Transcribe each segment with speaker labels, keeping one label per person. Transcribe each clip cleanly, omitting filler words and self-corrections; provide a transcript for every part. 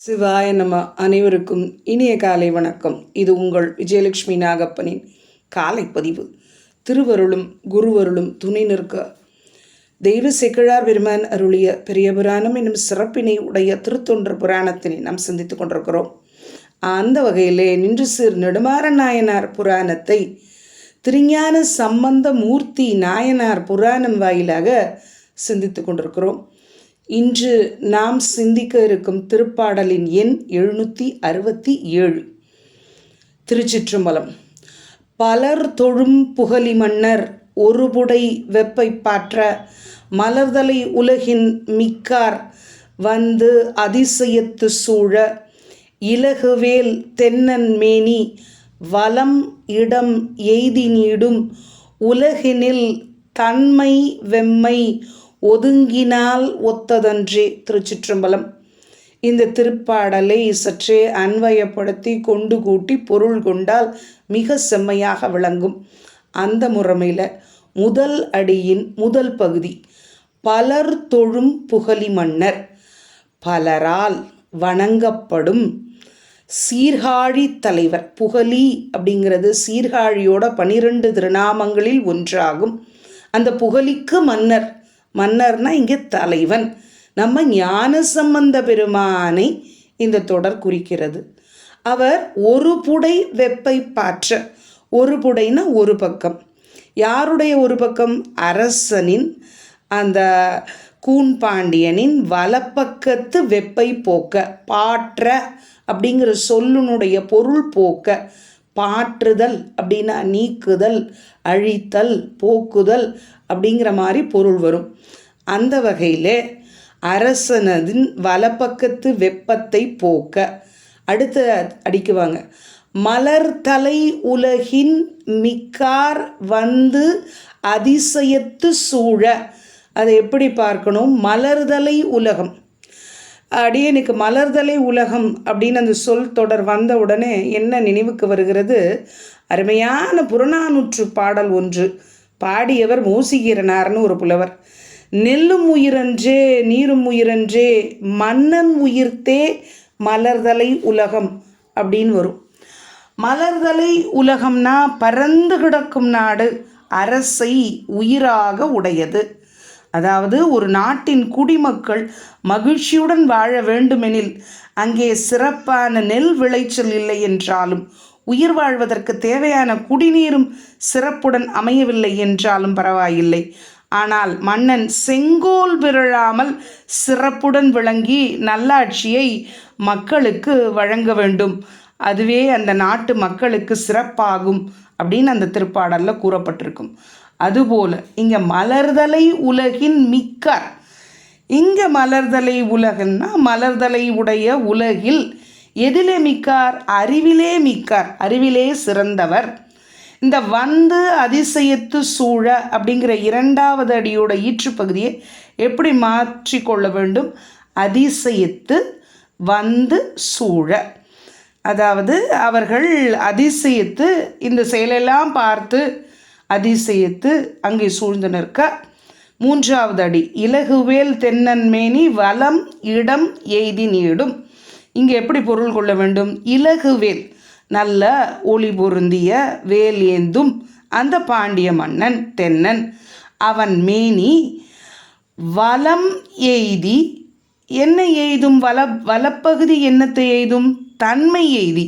Speaker 1: சிவாய நம. அனைவருக்கும் இனிய காலை வணக்கம். இது உங்கள் விஜயலட்சுமி நாகப்பனின் காலை பதிவு. திருவருளும் குருவருளும் துணை நிற்க தெய்வ சேக்கிழார் பெருமான் அருளிய பெரிய புராணம் என்னும் சிறப்பினை உடைய திருத்தொண்டர் புராணத்தினை நாம் சிந்தித்து கொண்டிருக்கிறோம். அந்த வகையிலே நின்று சீர் நெடுமாறன் நாயனார் புராணத்தை திருஞான சம்பந்த மூர்த்தி நாயனார் புராணம் வாயிலாக சிந்தித்து கொண்டிருக்கிறோம். இன்று நாம் சிந்திக்க இருக்கும் திருப்பாடலின் எண் 767. திருச்சிற்றம்பலம். பலர் தொழும் புகலி மன்னர் ஒருபுடை வெப்பை பாற்ற மலர்தலை உலகின் மிக்கார் வந்து அதிசயத்து சூழ இலகுவேல் தென்னன் மேனி வலம் இடம் எய்தி நீடும் உலகினில் தன்மை வெம்மை ஒதுங்கினால் ஒத்ததன்றே. திருச்சிற்றம்பலம். இந்த திருப்பாடலை சற்றே அன்வயப்படுத்தி கொண்டு கூட்டி பொருள் கொண்டால் மிக செம்மையாக விளங்கும். அந்த முறைமையில் முதல் அடியின் முதல் பகுதி பலர் தொழும் புகலி மன்னர், பலரால் வணங்கப்படும் சீர்காழி தலைவர். புகலி அப்படிங்கிறது சீர்காழியோட 12 திருநாமங்களில் ஒன்றாகும். அந்த புகலிக்கு மன்னர், மன்னர்னா இங்கே தலைவன். நம்ம ஞான சம்பந்த பெருமானை இந்த தொடர் குறிக்கிறது. அவர் ஒரு புடை வெப்பை பாற்ற, ஒரு புடைனா ஒரு பக்கம். யாருடைய ஒரு பக்கம்? அரசனின், அந்த கூன்பாண்டியனின் வலப்பக்கத்து வெப்பை போக்க. பாற்ற அப்படிங்கிற சொல்லுனுடைய பொருள் போக்க. பாற்றுதல் அப்படின்னா நீக்குதல், அழித்தல், போக்குதல் அப்படிங்கிற மாதிரி பொருள் வரும். அந்த வகையில் அரசனதின் வலப்பக்கத்து வெப்பத்தை போக்க. அடுத்து அடிக்குவாங்க. மலர்தலை உலகின் மிக்கார் வந்து அதிசயத்து சூழ. அதை எப்படி பார்க்கணும்? மலர்தலை உலகம். அடியனுக்கு மலர்தலை உலகம் அப்படின்னு அந்த சொல் தொடர் வந்த உடனே என்ன நினைவுக்கு வருகிறது? அருமையான புறநானூற்று பாடல் ஒன்று. பாடியவர் மூசிகீரனார்னு ஒரு புலவர். நெல்லும் உயிரன்றே நீரும் உயிரன்றே மன்னன் உயிர்த்தே மலர்தலை உலகம் அப்படின்னு வரும். மலர்தலை உலகம்னா பரந்து கிடக்கும் நாடு, அரசை உயிராக உடையது. அதாவது ஒரு நாட்டின் குடிமக்கள் மகிழ்ச்சியுடன் வாழ வேண்டுமெனில் அங்கே சிறப்பான நெல் விளைச்சல் இல்லை என்றாலும், உயிர் வாழ்வதற்கு தேவையான குடிநீரும் சிறப்புடன் அமையவில்லை என்றாலும் பரவாயில்லை. ஆனால் மன்னன் செங்கோல் பிறழாமல் சிறப்புடன் விளங்கி நல்லாட்சியை மக்களுக்கு வழங்க வேண்டும். அதுவே அந்த நாட்டு மக்களுக்கு சிறப்பாகும் அப்படின்னு அந்த திருப்பாடலில் கூறப்பட்டிருக்கும். அதுபோல இங்கே மலர்தலை உலகின் மிக்கார். இங்கே மலர்தலை உலகன்னா மலர்தலை உடைய உலகில் எதிலே மிக்கார்? அறிவிலே மிக்கார், அறிவிலே சிறந்தவர். இந்த வந்து அதிசயத்து சூழ அப்படிங்கிற 2வது அடியோட ஈற்றுப்பகுதியை எப்படி மாற்றிக்கொள்ள வேண்டும்? அதிசயத்து வந்து சூழ. அதாவது அவர்கள் அதிசயத்து இந்த செயலெல்லாம் பார்த்து அதிசயத்து அங்கே சூழ்ந்து நிற்க. 3வது அடி இலகுவேல் தென்னன்மேனி வலம் இடம் எய்தி நீடும். இங்கே எப்படி பொருள் கொள்ள வேண்டும்? இலகுவேல் நல்ல ஒளி பொருந்திய வேல் ஏந்தும் அந்த பாண்டிய மன்னன் தென்னன். அவன் மேனி வலம் எய்தி. என்ன எய்தும்? வலப்பகுதி என்னத்தை எய்தும்? தன்மை எய்தி.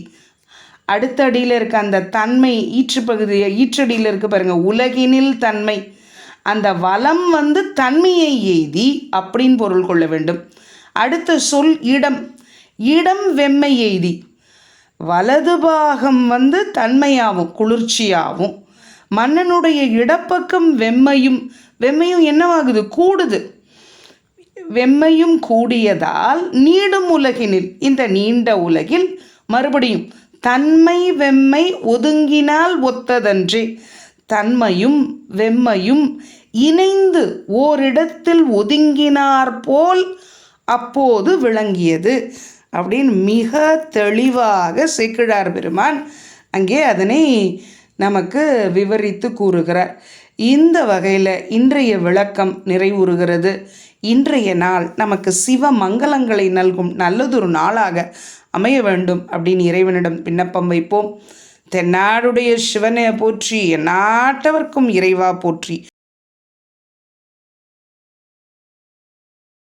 Speaker 1: அடுத்த அடியில் இருக்க அந்த தன்மை ஈற்றுப்பகுதியை ஈற்றடியில் இருக்க பாருங்கள், உலகினில் தன்மை. அந்த வலம் வந்து தன்மையை எய்தி அப்படின்னு பொருள் கொள்ள வேண்டும். அடுத்த சொல் இடம். இடம் வெம்மை எய்தி. வலது பாகம் வந்து தன்மையாகும், குளிர்ச்சியாகும். மன்னனுடைய இடப்பக்கம் வெம்மையும். வெம்மையும் என்னவாகுது? கூடுது. வெம்மையும் கூடியதால் நீடும் உலகினில், இந்த நீண்ட உலகில் மறுபடியும் தன்மை வெம்மை ஒதுங்கினால் ஒத்ததன்றே. தன்மையும் வெம்மையும் இணைந்து ஓரிடத்தில் ஒதுங்கினார் போல் அப்போது விளங்கியது அப்படின்னு மிக தெளிவாக சேக்கிழார் பெருமான் அங்கே அதனை நமக்கு விவரித்து கூறுகிறார். இந்த வகையில் இன்றைய விளக்கம் நிறைவுறுகிறது. இன்றைய நாள் நமக்கு சிவ மங்களங்களை நல்கும் நல்லதொரு நாளாக அமைய வேண்டும் அப்படின்னு இறைவனிடம் விண்ணப்பம் வைப்போம். தென்னாடுடைய சிவனை போற்றி, எந்நாட்டவர்க்கும் இறைவா போற்றி.